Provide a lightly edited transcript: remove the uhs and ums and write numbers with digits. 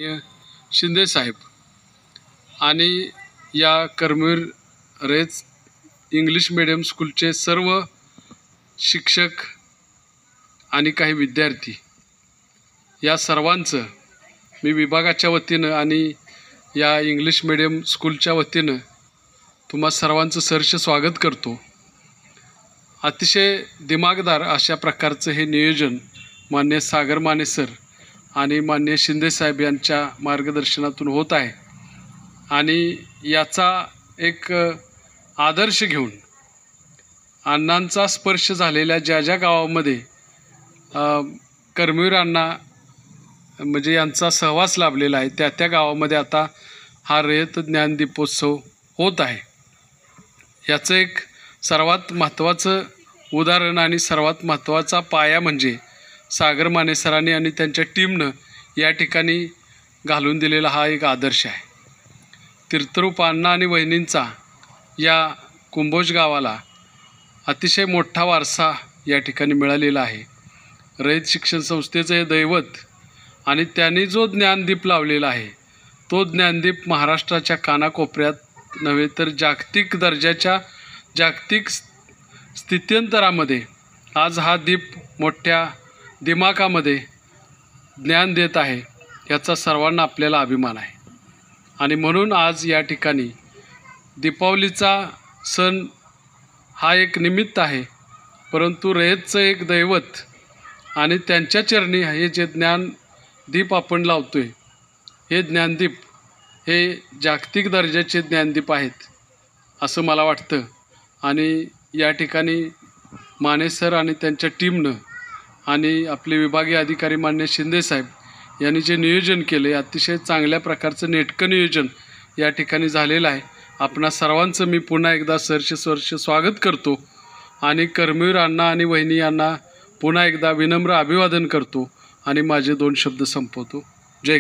शिंदे साहेब आणि या Karmaveer raise English medium स्कूलचे सर्व शिक्षक आणि काही विद्यार्थी या सर्वांचं मी विभागाच्या वतीनं आणि या इंग्लिश मीडियम स्कूलच्या वतीनं तुम्हा सर्वांचं सहर्ष स्वागत करतो। अतिशय दिमागदार अशा प्रकारचं हे नियोजन माननीय सागर माने सर आणि माननीय शिंदे साहेब यांच्या मार्गदर्शनातून होत आहे आणि याचा एक आदर्श घेऊन अण्णांचा स्पर्श झालेल्या ज्या ज्या गावामध्ये कर्मवीर अण्णा म्हणजे यांचा सहवास लाभलेला आहे त्या त्या गावामध्ये आता हा रयत ज्ञान दीपोत्सव होत आहे। याचं एक सर्वात महत्त्वाचं उदाहरण आणि सर्वात महत्त्वाचा पाया म्हणजे सागर माने सरांनी आणि त्यांच्या टीमनं या ठिकाणी घालून दिलेला हा एक आदर्श आहे। तीर्थरूप अण्णा आणि वहिनींचा या कुंभोज गावाला अतिशय मोठा वारसा या ठिकाणी मिळालेला आहे। रयत शिक्षण संस्थेचं हे दैवत आणि त्यांनी जो ज्ञानदीप लावलेला आहे तो ज्ञानदीप महाराष्ट्राच्या कानाकोपऱ्यात नव्हे तर जागतिक दर्जाच्या जागतिक स्थित्यंतरामध्ये आज हा दीप मोठ्या दिमाखामध्ये ज्ञान देत आहे, याचा सर्वांना आपल्याला अभिमान आहे। आणि म्हणून आज या ठिकाणी दीपावलीचा सण हा एक निमित्त आहे, परंतु रयतचं एक दैवत आणि त्यांच्या चरणी हे जे ज्ञानदीप आपण लावतोय हे ज्ञानदीप हे जागतिक दर्जाचे ज्ञानदीप आहेत असं मला वाटतं। आणि या ठिकाणी माने सर आणि त्यांच्या टीमनं आणि आपले विभागीय अधिकारी मान्य शिंदे साहेब यांनी जे नियोजन केले अतिशय चांगल्या प्रकारचं नेटकं नियोजन या ठिकाणी झालेलं आहे। आपणा सर्वांचं मी पुन्हा एकदा सहर्ष स्वागत करतो आणि कर्मवीर अण्णा आणि वहिनी यांना पुन्हा एकदा विनम्र अभिवादन करतो आणि माझे 2 शब्द संपवतो। जय